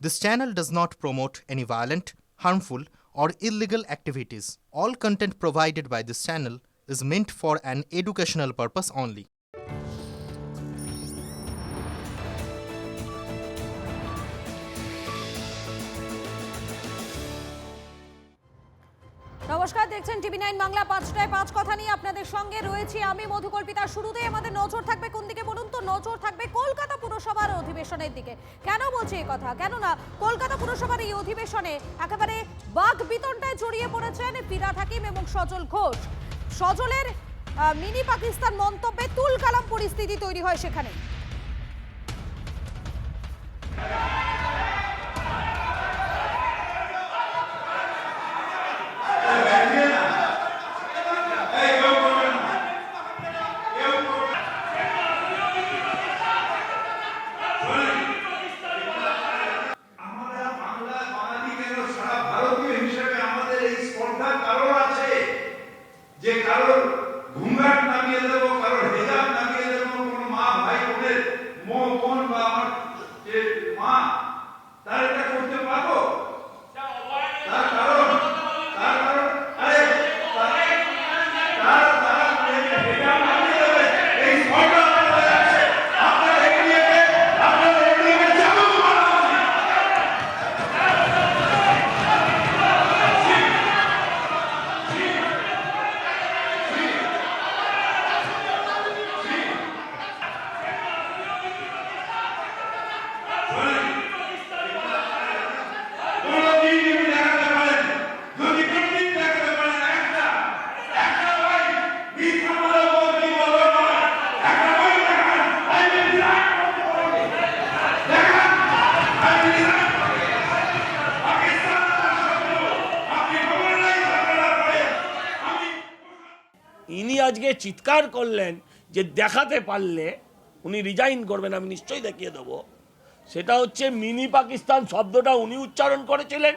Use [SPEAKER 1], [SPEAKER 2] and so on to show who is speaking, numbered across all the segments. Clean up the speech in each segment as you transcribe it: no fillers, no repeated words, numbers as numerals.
[SPEAKER 1] This channel does not promote any violent, harmful, or illegal activities. All content provided by this channel is meant for an educational purpose only.
[SPEAKER 2] নমস্কার, দেখছেন টিভি9 বাংলা। ৫টায় ৫ কথা নিয়ে আপনাদের সঙ্গে রয়েছি আমি মধুকল্পিতা। শুরুতেই আমাদের নজর থাকবে কোন দিকে বলুন তো? নজর থাকবে কলকাতা পুরসভার অধিবেশনের দিকে। কেন বলছি এই কথা? কেননা কলকাতা পুরসভার এই অধিবেশনে একেবারে বাক বিতণ্ডায় জড়িয়ে পড়েছেন ফিরহাদ হাকিম এবং সজল ঘোষ। সজলের মিনি পাকিস্তান মন্তব্যে তুলকালাম পরিস্থিতি তৈরি হয় সেখানে।
[SPEAKER 3] যে কারোর ঘুমঘাট নামিয়ে দেবো, কারোর হেজাব নামিয়ে দেবো, কোনো মা ভাই বোনের বোন বা আমার যে মা তার এটা করতে পারবো? তার কারণ আরে তারা হেজাব নামিয়ে দেবে, এই সরকার আপনারা এগিয়ে যাবো।
[SPEAKER 4] ইনি আজকে চিৎকার করলেন যে দেখাতে পারলে উনি রিজাইন করবেন, আমি নিশ্চয়ই দেখিয়ে দেবো। সেটা হচ্ছে মিনি পাকিস্তান শব্দটা উনি উচ্চারণ করেছিলেন।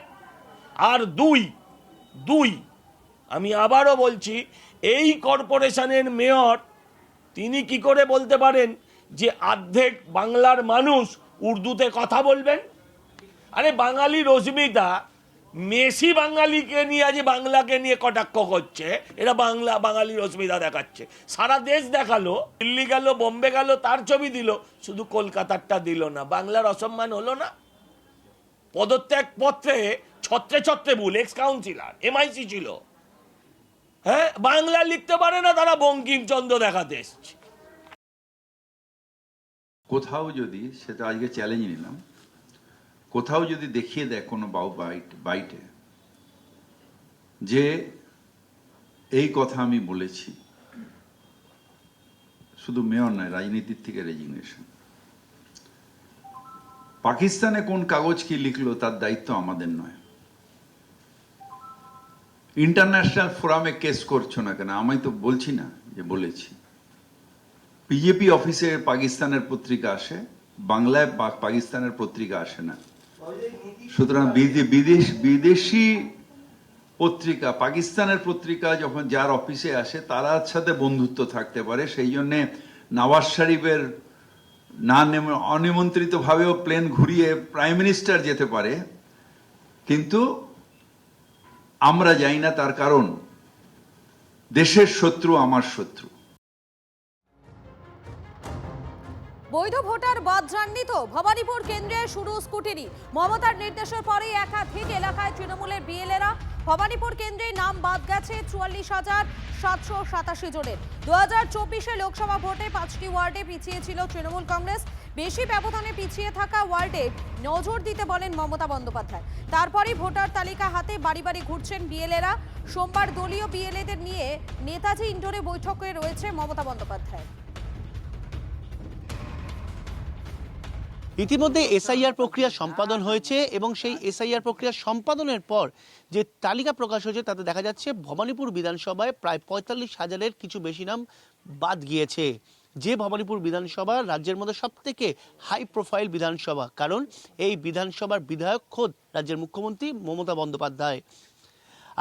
[SPEAKER 4] আর দুই আমি আবারও বলছি, এই কর্পোরেশনের মেয়র তিনি কি করে বলতে পারেন যে অর্ধেক বাংলার মানুষ উর্দুতে কথা বলবেন? আরে বাঙালি রশ্মিতা মেসি বাঙালিকে নিয়ে আজ বাংলাকে নিয়ে কটাক্ষ করছে, এটা বাঙালি রশ্মিতা দেখাচ্ছে। সারা দেশ দেখালো, দিল্লি গেল, বোম্বে গেল, তার ছবি দিল, শুধু কলকাতারটা দিল না। বাংলার অসম্মান হলো না? পদত্যাগ পত্রে ছত্রে ছত্রে ভুল, এক্স কাউন্সিলর MIC ছিল, হ্যাঁ, বাংলা লিখতে পারে না, তারা বঙ্কিমচন্দ্র দেখাতে এসছে।
[SPEAKER 5] কোথাও যদি, সেটা আজকে চ্যালেঞ্জ নিলাম, কোথাও যদি দেখিয়ে দেয় কোনো বাইটে যে এই কথা আমি বলেছি, শুধু মেয়র নয়, রাজনীতির থেকে রেজিগনেশন। পাকিস্তানে কোন কাগজ কি লিখলো তার দায়িত্ব আমাদের নয়। ইন্টারন্যাশনাল ফোরামে কেস করছো না কেন? আমি তো বলছি না যে বলেছি। বিজেপি অফিসে পাকিস্তানের পত্রিকা আসে, বাংলায় পাকিস্তানের পত্রিকা আসে না। সুতরাং বিদেশি পত্রিকা, পাকিস্তানের পত্রিকা যখন যার অফিসে আসে তার সাথে বন্ধুত্ব থাকতে পারে। সেই জন্যে নওয়াজ শরীফের না অনিমন্ত্রিত ভাবেও প্লেন ঘুরিয়ে প্রাইম মিনিস্টার যেতে পারে, কিন্তু আমরা যাই না। তার কারণ দেশের শত্রু আমার শত্রু।
[SPEAKER 2] বৈধ ভোটার বাদ যাননি তো? ভবানীপুর কেন্দ্রে শুরু স্কুটিনি। মমতার নির্দেশের পরেই একাধিক এলাকায় তৃণমূলের বিএলএরা। ভবানীপুর কেন্দ্রে নাম বাদ গেছে 44,787 জনের। 2024-এ লোকসভা ভোটে 5টি ওয়ার্ডে পিছিয়ে ছিল তৃণমূল কংগ্রেস। বেশি ব্যবধানে পিছিয়ে থাকা ওয়ার্ডে নজর দিতে বলেন মমতা বন্দ্যোপাধ্যায়। তারপরই ভোটার তালিকা হাতে বাড়ি বাড়ি ঘুরছেন বিএলএরা। সোমবার দলীয় বিএলএদের নিয়ে নেতাজি ইন্ডোরে বৈঠকে রয়েছে মমতা বন্দ্যোপাধ্যায়।
[SPEAKER 6] ইতিমধ্যে এসআইআর প্রক্রিয়া সম্পাদন হয়েছে এবং সেই এসআইআর প্রক্রিয়া সম্পাদনের পর যে তালিকা প্রকাশ হয়েছে তাতে দেখা যাচ্ছে ভবানীপুর বিধানসভায় প্রায় 45,000-এর কিছু বেশি নাম বাদ গিয়েছে। যে ভবানীপুর বিধানসভা রাজ্যের মধ্যে সবথেকে হাই প্রোফাইল বিধানসভা, কারণ এই বিধানসভার বিধায়ক খোদ রাজ্যের মুখ্যমন্ত্রী মমতা বন্দ্যোপাধ্যায়।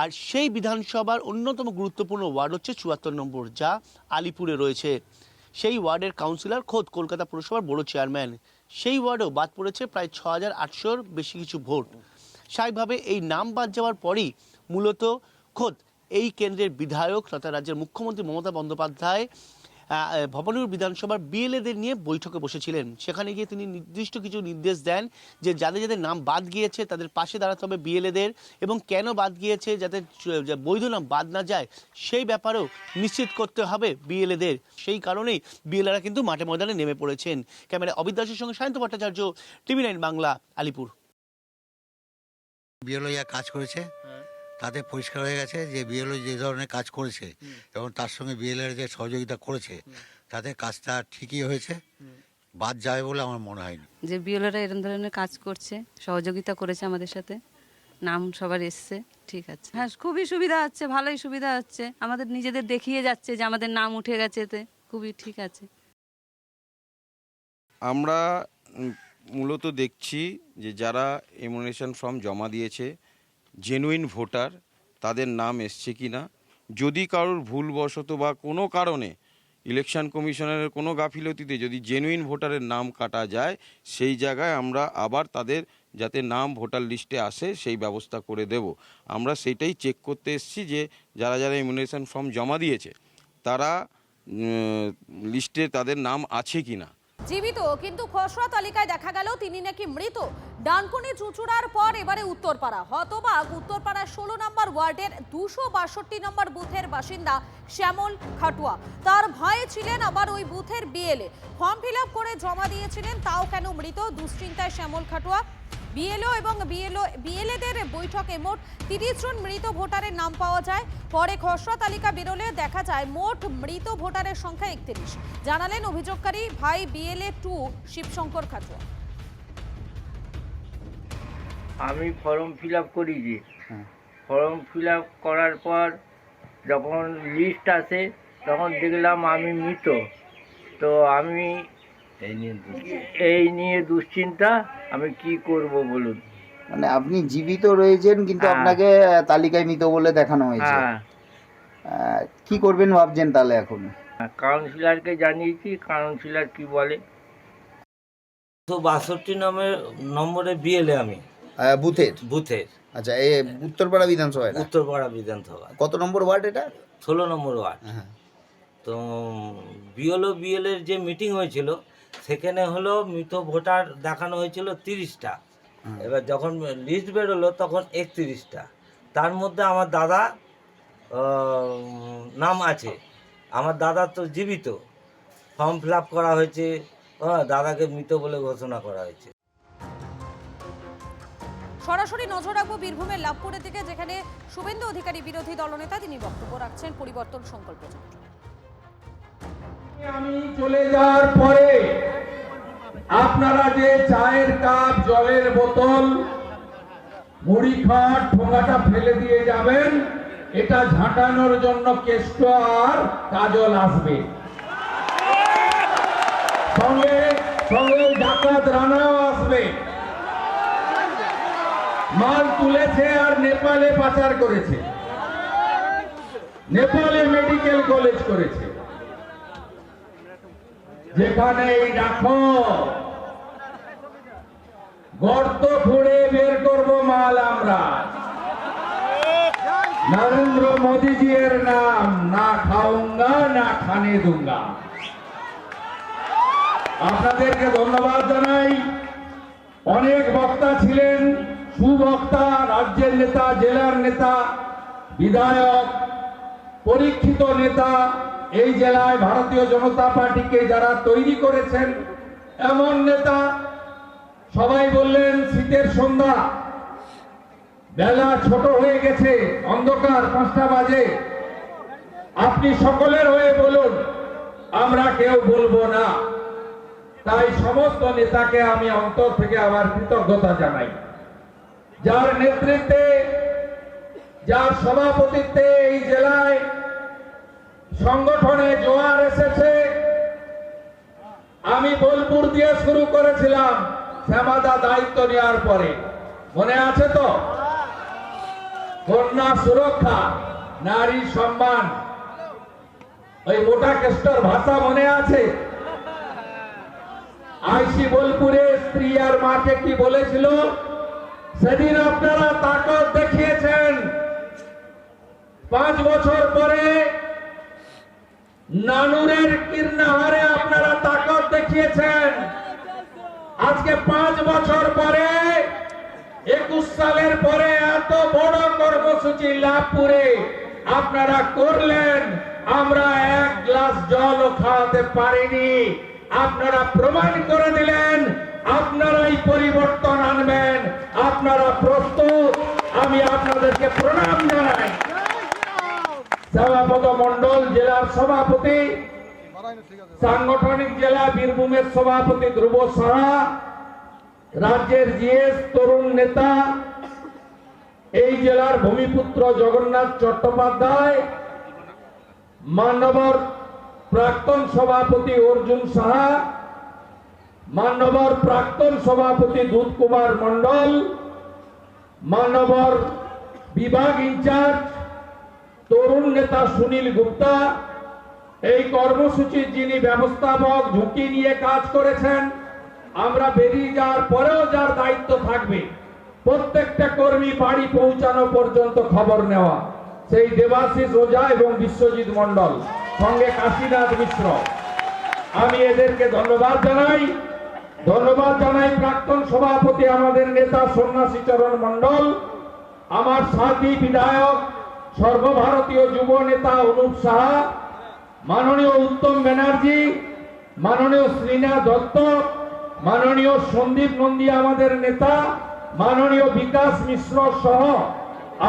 [SPEAKER 6] আর সেই বিধানসভার অন্যতম গুরুত্বপূর্ণ ওয়ার্ড হচ্ছে 74 নম্বর, যা আলিপুরে রয়েছে। সেই ওয়ার্ডের কাউন্সিলর খোদ কলকাতা পুরসভার বড় চেয়ারম্যান। সেই ওয়ার্ডেও বাদ পড়েছে প্রায় 6800-র বেশি কিছু ভোট। স্বাভাবিকভাবে এই নাম বাদ যাওয়ার পরই মূলত খোদ এই কেন্দ্রের বিধায়ক তথা রাজ্যের মুখ্যমন্ত্রী মমতা বন্দ্যোপাধ্যায় ভবানীপুর বিধানসভার বিএলএদের নিয়ে বৈঠকে বসেছিলেন। সেখানে গিয়ে তিনি নির্দিষ্ট কিছু নির্দেশ দেন যে যাদের যাদের নাম বাদ গিয়েছে তাদের পাশে দাঁড়াতে হবে বিএলএদের, এবং কেন বাদ গিয়েছে যাতে বৈধ নাম বাদ না যায় সেই ব্যাপারেও নিশ্চিত করতে হবে বিএলএদের। সেই কারণেই বিএলএরা কিন্তু মাঠে ময়দানে নেমে পড়েছেন। ক্যামেরায় অবিদ দাসের সঙ্গে সায়ন্ত ভট্টাচার্য, TV9 বাংলা, আলিপুর।
[SPEAKER 7] বিএলও যা কাজ করেছে তাতে পরিষ্কার হয়ে গেছে যে বিএলও যে ধরনের কাজ করেছে এবং তার সঙ্গে বিএলএর যে সহযোগিতা করেছে তাতে কাজটা ঠিকই হয়েছে, বাদ যাবে বলে আমার মনে হয়নি।
[SPEAKER 8] যে বিএলওরা এরকম ধরনের কাজ করছে, সহযোগিতা করেছে আমাদের সাথে, নাম সবার এসছে, ঠিক আছে। হ্যাঁ, খুবই সুবিধা হচ্ছে, ভালোই সুবিধা হচ্ছে, আমাদের নিজেদের দেখিয়ে যাচ্ছে যে আমাদের নাম উঠে গেছে, এতে খুবই ঠিক আছে।
[SPEAKER 9] আমরা মূলত দেখছি যে যারা এমুনেশন ফর্ম জমা দিয়েছে জেনুইন ভোটার, তাদের নাম এসছে কি না। যদি কারোর ভুলবশত বা কোনো কারণে ইলেকশন কমিশনের কোনো গাফিলতিতে যদি জেনুইন ভোটারের নাম কাটা যায়, সেই জায়গায় আমরা আবার তাদের যাতে নাম ভোটার লিস্টে আসে সেই ব্যবস্থা করে দেব। আমরা সেইটাই চেক করতে এসেছি যে যারা যারা ইমিউনেশন ফর্ম জমা দিয়েছে তারা লিস্টে তাদের নাম আছে কি না।
[SPEAKER 2] জীবিত কিন্তু খসড়া তালিকায় দেখা গেল তিনি নাকি মৃত। ডানকুনি চুঁচুড়ার পর এবারে উত্তরপাড়া। হতবাক উত্তরপাড়া 16 নম্বর ওয়ার্ডের 262 নম্বর বুথের বাসিন্দা শ্যামল খাটুয়া। তার ভাই ছিলেন আবার ওই বুথের বিএলএ, ফর্ম ফিল আপ করে জমা দিয়েছিলেন, তাও কেন মৃত? দুশ্চিন্তায় শ্যামল খাটুয়া। বিএলও এবং বিএলএদের বৈঠকে মোট 30 জন মৃত ভোটারের নাম পাওয়া যায়। পরে খসড়া তালিকা বেরোলে দেখা যায় মোট মৃত ভোটারের সংখ্যা 31। জানালেন অভিযোগকারী ভাই বিএলএ 2 শিবশঙ্কর খাটুয়া।
[SPEAKER 10] আমি ফর্ম ফিল আপ করেছি, ফর্ম ফিল আপ করার পর যখন লিস্ট আসে তখন দেখলাম আমি মৃত। তো আমি এই নিয়ে দুশ্চিন্তা, আমি কি করব বলুন।
[SPEAKER 11] মানে আপনি জীবিত রয়েছেন কিন্তু আপনাকে তালিকায় মৃত বলে দেখানো হয়েছে। কি করবেন ভাবছেন তাহলে এখন?
[SPEAKER 10] কাউন্সিলরকে জানিয়েছি, কাউন্সিলর কি বলে।
[SPEAKER 12] 62 নম্বরে বিএলএ আমি বুথের।
[SPEAKER 11] আচ্ছা, এই উত্তরপাড়া বিধানসভা?
[SPEAKER 12] উত্তরপাড়া বিধানসভা।
[SPEAKER 11] কত নম্বর ওয়ার্ড এটা?
[SPEAKER 12] 16 নম্বর ওয়ার্ড। তো বিএলএর যে মিটিং হয়েছিল সেখানে হলো মৃত ভোটার দেখানো হয়েছিল 30টা। এবার যখন লিস্ট বেরোলো তখন 31টা। তার মধ্যে আমার দাদা নাম আছে। আমার দাদা তো জীবিত, ফর্ম ফিল আপ করা হয়েছে, দাদাকে মৃত বলে ঘোষণা করা হয়েছে।
[SPEAKER 2] সরাসরি নজর রাখবো বীরভূমের লাভপুরের দিকে, যেখানে শুভেন্দু অধিকারী বিরোধী দলনেতা, তিনি বক্তব্য রাখছেন পরিবর্তন সংকল্প যাত্রা।
[SPEAKER 3] আমি চলে যাওয়ার পরে আপনারা যে চায়ের কাপ, জলের বোতল, মুড়ি খাট, ঠোঙাটা ফেলে দিয়ে যাবেন, এটা ঝাঁটানোর জন্য কেষ্ট আর কাজল আসবে। সঙ্গে সঙ্গে ডাকাত রানাও আসবে। মাল তুলেছে আর নেপালে পাচার করেছে, নেপালে মেডিকেল কলেজ করেছে। যেখানে রাখো গর্ত খুঁড়ে বের করব মাল আমরা। নরেন্দ্র মোদীজি এর নাম, না খাউঙ্গা না খানে দুঙ্গা। আপনাদেরকে ধন্যবাদ জানাই। অনেক বক্তা ছিলেন, সুবক্তা, রাজ্যের নেতা, জেলার নেতা, বিধায়ক, পরীক্ষিত নেতা। এই জেলায় ভারতীয় জনতা পার্টিকে যারা তৈরি করেছেন এমন নেতা। সবাই বললেন শীতের সন্ধ্যা, বেলা ছোট হয়ে গেছে, অন্ধকার, 5টা বাজে, আপনি সকলের হয়ে বলুন, আমরা কেউ বলবো না। তাই সমস্ত নেতাকে আমি অন্তর থেকে আমার কৃতজ্ঞতা জানাই। যার নেতৃত্বে, যার সভাপতিত্বে এই জেলায় সংগঠনে জোয়ার এসেছে। আমি বোলপুর দিয়ে শুরু করেছিলাম শ্যামাদা দায়িত্ব নেওয়ার পরে, মনে আছে তো? কন্যা সুরক্ষা, নারী সম্মান, ওই মোটা কেষ্টর ভাষা মনে আছে? আইসি বোলপুরে স্ত্রী আর মাকে কি বলেছিল সেদিন আপনারা তাকত দেখিয়েছেন। 5 বছর পরে নানুরের কীর্ণাহারে আপনারা তাকত দেখিয়েছেন। আজকে 5 বছর পরে 21 সালের পরে এত বড় কর্মসূচি লাভপুরে আপনারা করলেন, আমরা 1 গ্লাস জলও খাওয়াতে পারিনি। আপনারা প্রমাণ করে দিলেন আপনারাই পরিবর্তন আনবেন, আপনারা প্রস্তুত। আমি আপনাদেরকে প্রণাম জানাই। শ্যামাপদ মন্ডল জেলার সভাপতি, সাংগঠনিক জেলা বীরভূমের সভাপতি ধ্রুব সাহা, রাজ্যের জিএস তরুণ নেতা এই জেলার ভূমিপুত্র জগন্নাথ চট্টোপাধ্যায়, মান্যবর প্রাক্তন সভাপতি অর্জুন সাহা, মান্যবর প্রাক্তন সভাপতি দুধ কুমার মন্ডল, মান্যবর বিভাগ ইনচার্জ তরুণ নেতা সুনীল গুপ্তা, এই কর্মসূচির যিনি ব্যবস্থাপক ঝুঁকি নিয়ে কাজ করেছেন, আমরা বেরিয়ে যাওয়ার পরেও যার দায়িত্ব থাকবে প্রত্যেকটা কর্মী বাড়ি পৌঁছানো পর্যন্ত খবর নেওয়া, সেই দেবাশিস ওঝা এবং বিশ্বজিৎ মন্ডল, সঙ্গে কাশীনাথ মিশ্র, আমি এদেরকে ধন্যবাদ জানাই। ধন্যবাদ জানাই প্রাক্তন সভাপতি আমাদের নেতা সন্ন্যাসী চরণ মন্ডল, আমার সাথী বিধায়ক সর্বভারতীয় যুব নেতা অনুপ সাহা, মাননীয় উত্তম ব্যানার্জি, মাননীয় শ্রীনাথ দত্ত, মাননীয় সন্দীপ নন্দী আমাদের নেতা, মাননীয় বিকাশ মিশ্র সহ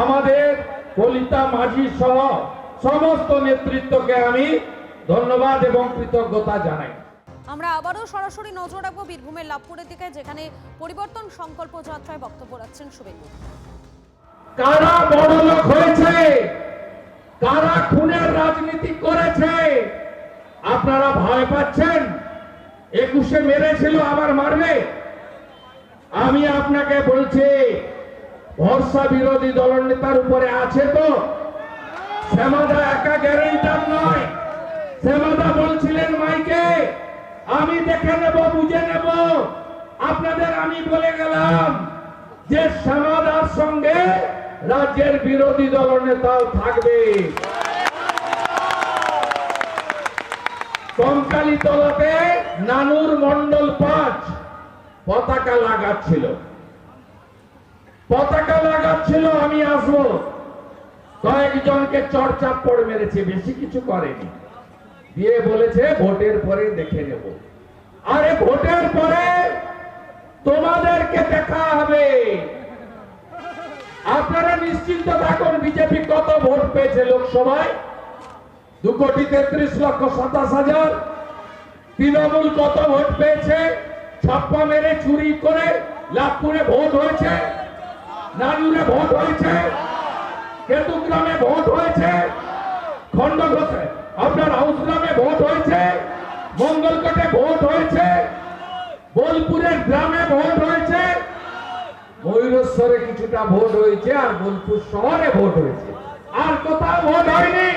[SPEAKER 3] আমাদের কলিতা মাঝি সহ সমস্ত নেতৃত্বকে আমি ধন্যবাদ এবং কৃতজ্ঞতা জানাই।
[SPEAKER 2] আমরা আবারও সরাসরি নজর রাখবো বীরভূমের লাভপুরের দিকে, যেখানে পরিবর্তন সংকল্প যাত্রায় বক্তব্য রাখছেন শুভেন্দু।
[SPEAKER 3] কারা বড় লোক হয়েছে, কারা খুনের রাজনীতি করেছে, আপনারা ভয় পাচ্ছেন? 21-এ মেরেছিল, আবার মারবে? আমি আপনাকে বলছি, ভরসা বিরোধী দলনেতার উপরে আছে তো? শ্যামাদা একা গ্যারেন্টার নয়। শ্যামাদা বলছিলেন মাইকে, আমি দেখে নেব, বুঝে নেব। আপনাদের আমি বলে গেলাম যে শ্যামাদার সঙ্গে রাজ্যের বিরোধী দলনেতাও থাকবে। কঙ্কালীতলাতে নানুর মন্ডল 5 পতাকা লাগাচ্ছিল, আমি আসবো, কয়েকজনকে চড়চাপ্পড় মেরেছে, বেশি কিছু করেনি, দিয়ে বলেছে ভোটের পরে দেখে নেব। আরে ভোটের পরে তোমাদেরকে দেখা হবে। আপনারা নিশ্চিন্ত থাকুন, বিজেপি কত ভোট পেয়েছে লোকসভায়? 2,33,27,000। তৃণমূল কত ভোট পেয়েছে? ছাপ্পা মেরে চুরি করে লাভপুরে ভোট হয়েছে, নানুরে ভোট হয়েছে, কেতুগ্রামে ভোট হয়েছে, খন্ডঘোষে আপনার হাউসগ্রামে ভোট হয়েছে, মঙ্গলকোটে ভোট হয়েছে, বোলপুরের গ্রামে ভোট হয়েছে, ময়ূরেশ্বরে কিছুটা ভোট হয়েছে, আর বোলপুর শহরে ভোট হয়েছে, আর কোথাও ভোট হয়নি।